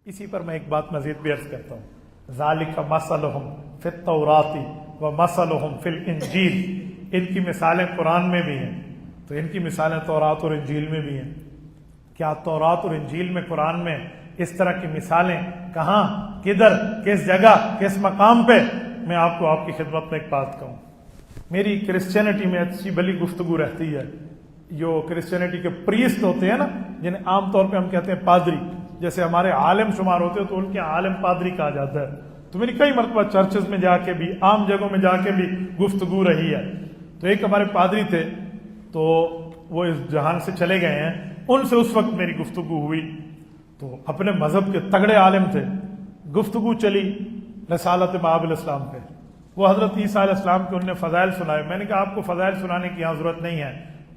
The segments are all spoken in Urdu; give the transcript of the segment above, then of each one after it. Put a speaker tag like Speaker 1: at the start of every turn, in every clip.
Speaker 1: اسی پر میں ایک بات مزید بھی عرض کرتا ہوں، ذالک مثلہم فی التوراۃ و مثلہم فی الانجیل، ان کی مثالیں قرآن میں بھی ہیں تو ان کی مثالیں تورات اور انجیل میں بھی ہیں۔ کیا تورات اور انجیل میں، قرآن میں اس طرح کی مثالیں کہاں، کدھر، کس جگہ، کس مقام پہ؟ میں آپ کو آپ کی خدمت میں ایک بات کہوں، میری کرسچینٹی میں اچھی بھلی گفتگو رہتی ہے، جو کرسچینٹی کے پریسٹ ہوتے ہیں نا، جنہیں عام طور پہ ہم کہتے ہیں پادری، جیسے ہمارے عالم شمار ہوتے ہیں تو ان کے عالم پادری کہا جاتا ہے، تو میری کئی مرتبہ چرچز میں جا کے بھی، عام جگہوں میں جا کے بھی گفتگو رہی ہے۔ تو ایک ہمارے پادری تھے، تو وہ اس جہان سے چلے گئے ہیں، ان سے اس وقت میری گفتگو ہوئی، تو اپنے مذہب کے تگڑے عالم تھے، گفتگو چلی رسالت باب الاسلام پہ، وہ حضرت عیسیٰ علیہ السلام کے انہوں نے فضائل سنائے۔ میں نے کہا آپ کو فضائل سنانے کی یہاں ضرورت نہیں ہے،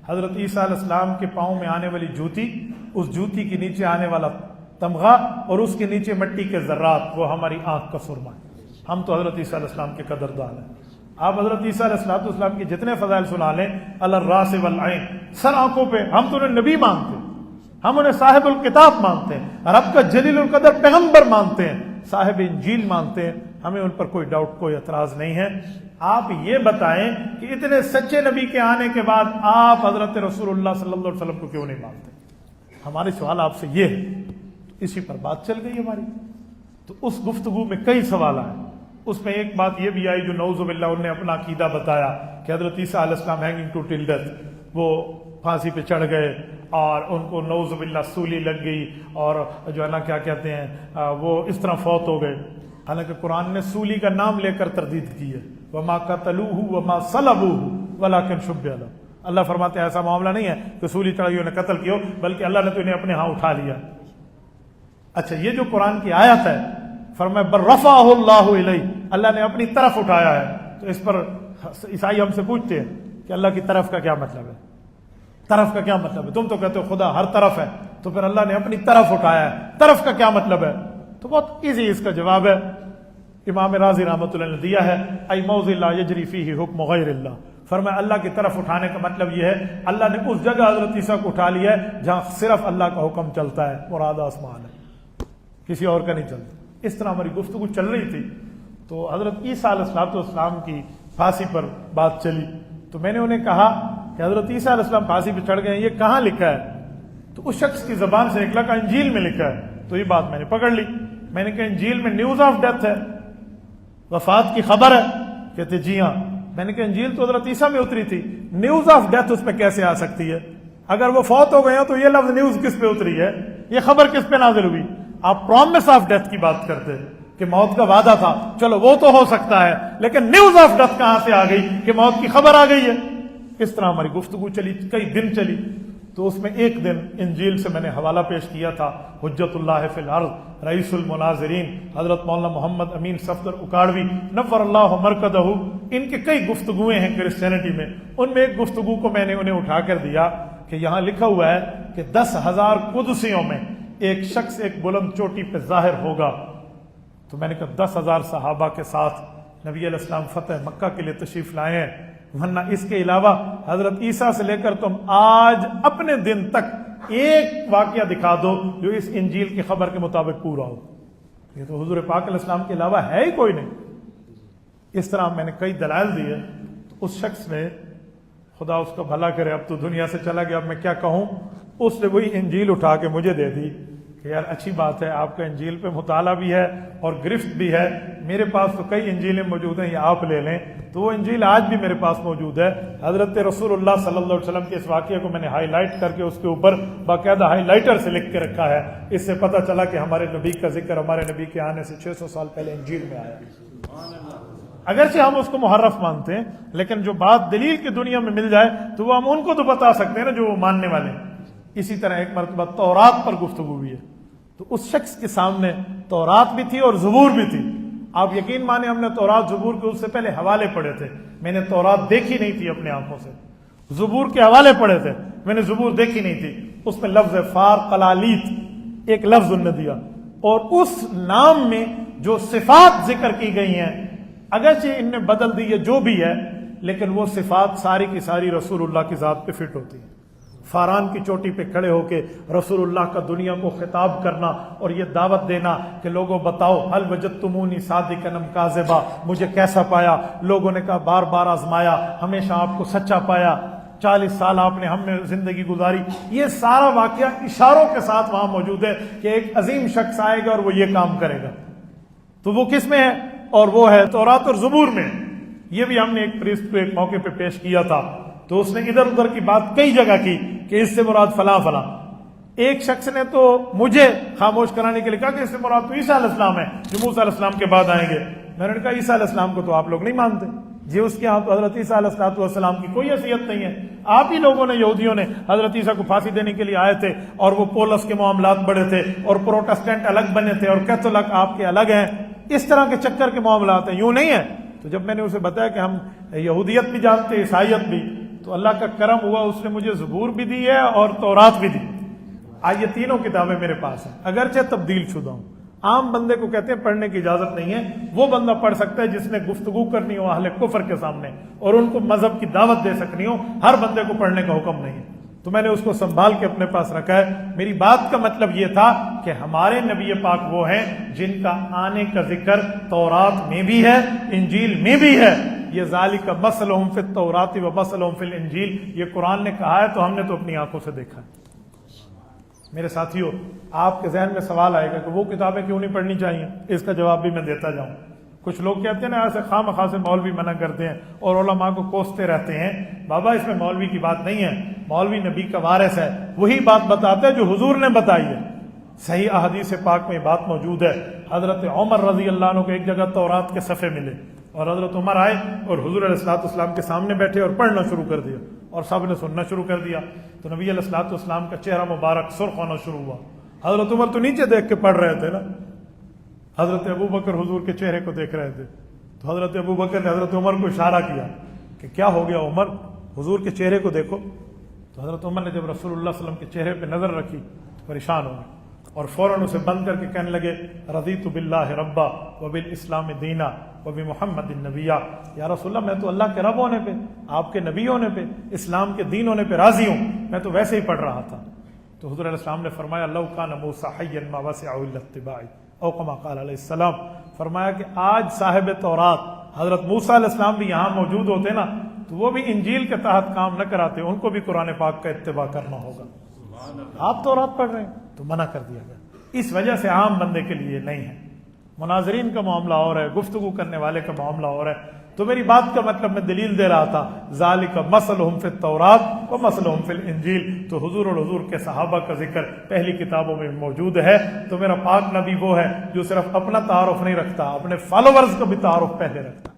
Speaker 1: حضرت عیسیٰ علیہ السلام کے پاؤں میں آنے والی جوتی، اس جوتی کے نیچے آنے والا تمغہ اور اس کے نیچے مٹی کے ذرات، وہ ہماری آنکھ کا سرما ہے۔ ہم تو حضرت عیسیٰ علیہ السلام کے قدردان ہیں۔ آپ حضرت عیسیٰ علیہ السلام کی جتنے فضائل سنا لیں، علی الراس والعین، سر آنکھوں پہ، ہم تو انہیں نبی مانتے ہیں، ہم انہیں صاحب الکتاب مانتے ہیں، رب کا جلیل القدر پیغمبر مانتے ہیں، صاحب انجیل مانتے ہیں، ہمیں ان پر کوئی ڈاؤٹ، کوئی اعتراض نہیں ہے۔ آپ یہ بتائیں کہ اتنے سچے نبی کے آنے کے بعد آپ حضرت رسول اللہ صلی اللہ علیہ وسلم کو کیوں نہیں مانتے؟ ہمارے سوال آپ سے یہ ہے، اسی پر بات چل گئی ہماری۔ تو اس گفتگو میں کئی سوال آئے، اس میں ایک بات یہ بھی آئی جو نعوذ باللہ انہوں نے اپنا عقیدہ بتایا کہ حضرت عیسیٰ علیہ السلام ہینگنگ ٹو ٹل ڈیتھ، وہ پھانسی پہ چڑھ گئے اور ان کو نعوذ باللہ سولی لگ گئی اور جو ہے نا کیا کہتے ہیں وہ اس طرح فوت ہو گئے، حالانکہ قرآن نے سولی کا نام لے کر تردید کی ہے، وما قتلوہ وما صلبوہ ولکن شبہ لہم۔ اللہ فرماتے ہیں ایسا معاملہ نہیں ہے کہ سولی چڑھائی انہیں قتل کیا، بلکہ اللہ نے تو انہیں اپنے ہاں اٹھا لیا۔ اچھا، یہ جو قرآن کی آیت ہے، فرمایا بل رفعہ اللہ الیہ، اللہ نے اپنی طرف اٹھایا ہے، تو اس پر عیسائی ہم سے پوچھتے ہیں کہ اللہ کی طرف کا کیا مطلب ہے؟ طرف کا کیا مطلب ہے؟ تم تو کہتے ہو خدا ہر طرف ہے، تو پھر اللہ نے اپنی طرف اٹھایا ہے، طرف کا کیا مطلب ہے؟ تو بہت ایزی اس کا جواب ہے، امام رازی رحمۃ اللہ نے دیا ہے، ای موضع لا یجری فیہ حکم غیر اللہ، فرمایا اللہ کی طرف اٹھانے کا مطلب یہ ہے اللہ نے اس جگہ حضرت عیسیٰ کو اٹھا لیا ہے جہاں صرف اللہ کا حکم چلتا ہے، مراد آسمان ہے، کسی اور کا نہیں چلتا۔ اس طرح ہماری گفتگو چل رہی تھی، تو حضرت عیسیٰ علیہ السلام کی پھانسی پر بات چلی، تو میں نے انہیں کہا کہ حضرت عیسیٰ علیہ السلام پھانسی پہ چڑھ گئے ہیں، یہ کہاں لکھا ہے؟ تو اس شخص کی زبان سے نکلا کہ انجیل میں لکھا ہے، تو یہ بات میں نے پکڑ لی۔ میں نے کہا انجیل میں نیوز آف ڈیتھ ہے، وفات کی خبر ہے؟ کہتے جی ہاں۔ میں نے کہا انجیل تو حضرت عیسیٰ میں اتری تھی، نیوز آف ڈیتھ اس پہ کیسے آ سکتی ہے؟ اگر وہ فوت ہو گئے ہیں تو یہ لفظ نیوز کس پہ اتری ہے؟ یہ خبر کس پہ نازل ہوئی؟ آپ پرومس آف ڈیتھ کی بات کرتے کہ موت کا وعدہ تھا، چلو وہ تو ہو سکتا ہے، لیکن نیوز آف ڈیتھ کہاں سے آ گئی کہ موت کی خبر آ گئی ہے؟ اس طرح ہماری گفتگو چلی، کئی دن چلی۔ تو اس میں ایک دن انجیل سے میں نے حوالہ پیش کیا تھا، حجت اللہ فی الارض رئیس المناظرین حضرت مولانا محمد امین صفدر اکاڑوی نور اللہ مرکزہ، ان کے کئی گفتگویں ہیں کرسچینٹی میں، ان میں ایک گفتگو کو میں نے انہیں اٹھا کر دیا کہ یہاں لکھا ہوا ہے کہ 10,000 قدسیوں میں ایک شخص ایک بلند چوٹی پہ ظاہر ہوگا۔ تو میں نے کہا 10,000 صحابہ کے ساتھ نبی علیہ السلام فتح مکہ کے لیے تشریف لائے ہیں، ورنہ اس کے علاوہ حضرت عیسیٰ سے لے کر تم آج اپنے دن تک ایک واقعہ دکھا دو جو اس انجیل کی خبر کے مطابق پورا ہو، یہ تو حضور پاک علیہ السلام کے علاوہ ہے ہی کوئی نہیں۔ اس طرح میں نے کئی دلائل دیے، تو اس شخص نے، خدا اس کا بھلا کرے، اب تو دنیا سے چلا گیا، اب میں کیا کہوں، اس نے وہی انجیل اٹھا کے مجھے دے دی کہ یار اچھی بات ہے، آپ کا انجیل پہ مطالعہ بھی ہے اور گرفت بھی ہے، میرے پاس تو کئی انجیلیں موجود ہیں، یہ آپ لے لیں۔ تو وہ انجیل آج بھی میرے پاس موجود ہے، حضرت رسول اللہ صلی اللہ علیہ وسلم کے اس واقعے کو میں نے ہائی لائٹ کر کے اس کے اوپر باقاعدہ ہائی لائٹر سے لکھ کے رکھا ہے، اس سے پتہ چلا کہ ہمارے نبی کا ذکر ہمارے نبی کے آنے سے 600 سال پہلے انجیل میں آیا۔ اگرچہ ہم اس کو محرف مانتے ہیں، لیکن جو بات دلیل کی دنیا میں مل جائے تو وہ ہم ان کو تو بتا سکتے ہیں نا جو وہ ماننے والے ہیں۔ اسی طرح ایک مرتبہ تورات پر گفتگو ہوئی ہے، تو اس شخص کے سامنے تورات بھی تھی اور زبور بھی تھی۔ آپ یقین مانیں ہم نے تورات زبور کے اس سے پہلے حوالے پڑھے تھے، میں نے تورات دیکھی نہیں تھی اپنے آنکھوں سے، زبور کے حوالے پڑھے تھے، میں نے زبور دیکھی نہیں تھی۔ اس میں لفظ فار قلالیت ایک لفظ انہوں نے دیا، اور اس نام میں جو صفات ذکر کی گئی ہیں اگرچہ ان نے بدل دی ہے جو بھی ہے، لیکن وہ صفات ساری کی ساری رسول اللہ کی ذات پہ فٹ ہوتی ہیں۔ فاران کی چوٹی پہ کھڑے ہو کے رسول اللہ کا دنیا کو خطاب کرنا اور یہ دعوت دینا کہ لوگوں بتاؤ حل وجدتمونی صادقا ام کاذبا، مجھے کیسا پایا؟ لوگوں نے کہا بار بار آزمایا، ہمیشہ آپ کو سچا پایا، 40 سال آپ نے ہم نے زندگی گزاری۔ یہ سارا واقعہ اشاروں کے ساتھ وہاں موجود ہے کہ ایک عظیم شخص آئے گا اور وہ یہ کام کرے گا۔ تو وہ کس میں ہے؟ اور وہ ہے تورات اور زبور میں۔ یہ بھی ہم نے ایک پریسٹ کو ایک موقع پہ پیش کیا تھا، تو اس نے ادھر ادھر کی بات کئی جگہ کی کہ اس سے مراد فلاں فلاں۔ ایک شخص نے تو مجھے خاموش کرانے کے لیے کہا کہ اس سے مراد تو عیسیٰ علیہ السلام ہے جو موسیٰ علیہ السلام کے بعد آئیں گے۔ میں نے کہا عیسیٰ علیہ السلام کو تو آپ لوگ نہیں مانتے جی، اس کے ہاں تو حضرت عیسیٰ علیہ السلام کی کوئی حیثیت نہیں ہے۔ آپ ہی لوگوں نے، یہودیوں نے حضرت عیسیٰ کو پھانسی دینے کے لیے آئے تھے اور وہ پولس کے معاملات بڑے تھے اور پروٹسٹنٹ الگ بنے تھے اور کیتھولک آپ کے الگ ہیں، اس طرح کے چکر کے معاملات ہیں، یوں نہیں ہے۔ تو جب میں نے اسے بتایا کہ ہم یہودیت بھی جانتے ہیں، عیسائیت بھی، تو اللہ کا کرم ہوا، اس نے مجھے زبور بھی دی ہے اور تورات بھی دی۔ آج یہ تینوں کتابیں میرے پاس ہیں، اگرچہ تبدیل شدہ ہوں۔ عام بندے کو کہتے ہیں پڑھنے کی اجازت نہیں ہے، وہ بندہ پڑھ سکتا ہے جس نے گفتگو کرنی ہو اہل کفر کے سامنے اور ان کو مذہب کی دعوت دے سکنی ہو، ہر بندے کو پڑھنے کا حکم نہیں ہے۔ تو میں نے اس کو سنبھال کے اپنے پاس رکھا ہے۔ میری بات کا مطلب یہ تھا کہ ہمارے نبی پاک وہ ہیں جن کا آنے کا ذکر تورات میں بھی ہے، انجیل میں بھی ہے۔ یہ ذالک مثلہم فی التوراۃ و مثلہم فی الانجیل، یہ قرآن نے کہا ہے تو ہم نے تو اپنی آنکھوں سے دیکھا ہے۔ میرے ساتھیوں، آپ کے ذہن میں سوال آئے گا کہ وہ کتابیں کیوں نہیں پڑھنی چاہیے؟ اس کا جواب بھی میں دیتا جاؤں۔ کچھ لوگ کہتے ہیں نا ایسے خواہ مخواہ سے مولوی منع کرتے ہیں اور علماء کو کوستے رہتے ہیں۔ بابا اس میں مولوی کی بات نہیں ہے، مولوی نبی کا وارث ہے، وہی بات بتاتے ہیں جو حضور نے بتائی ہے۔ صحیح احادیث پاک میں بات موجود ہے۔ حضرت عمر رضی اللہ عنہ کو ایک جگہ تورات کے صفحے ملے اور حضرت عمر آئے اور حضور علیہ الصلوۃ والسلام کے سامنے بیٹھے اور پڑھنا شروع کر دیا اور سب نے سننا شروع کر دیا۔ تو نبی علیہ الصلوۃ والسلام کا چہرہ مبارک سرخ ہونا شروع ہوا۔ حضرت عمر تو نیچے دیکھ کے پڑھ رہے تھے نا، حضرت ابو بکر حضور کے چہرے کو دیکھ رہے تھے۔ تو حضرت ابو بکر نے حضرت عمر کو اشارہ کیا کہ کیا ہو گیا عمر، حضور کے چہرے کو دیکھو۔ تو حضرت عمر نے جب رسول اللہ صلی اللہ علیہ وسلم کے چہرے پہ نظر رکھی تو پریشان ہو گئے اور فوراً اسے بند کر کے کہنے لگے رضیت باللہ ربا وبالاسلام دینا وبمحمد النبیہ۔ یا رسول اللہ، میں تو اللہ کے رب ہونے پہ، آپ کے نبی ہونے پہ، اسلام کے دین ہونے پہ راضی ہوں، میں تو ویسے ہی پڑھ رہا تھا۔ تو حضور علیہ السلام نے فرمایا لو کان موسیٰ حیا ما وسعہ الا اتباعی، او کما قال علیہ السلام، فرمایا کہ آج صاحب تورات حضرت موسیٰ علیہ السلام بھی یہاں موجود ہوتے نا تو وہ بھی انجیل کے تحت کام نہ کراتے، ان کو بھی قرآن پاک کا اتباع کرنا ہوگا۔ آپ تورات پڑھ رہے ہیں تو منع کر دیا گیا۔ اس وجہ سے عام بندے کے لیے نہیں ہے، مناظرین کا معاملہ اور ہے، گفتگو کرنے والے کا معاملہ اور ہے۔ تو میری بات کا مطلب میں دلیل دے رہا تھا ذالک مثلہم فی التوراۃ و مثلہم فی الانجیل۔ تو حضور اور حضور کے صحابہ کا ذکر پہلی کتابوں میں موجود ہے۔ تو میرا پاک نبی وہ ہے جو صرف اپنا تعارف نہیں رکھتا، اپنے فالوورز کا بھی تعارف پہلے رکھتا۔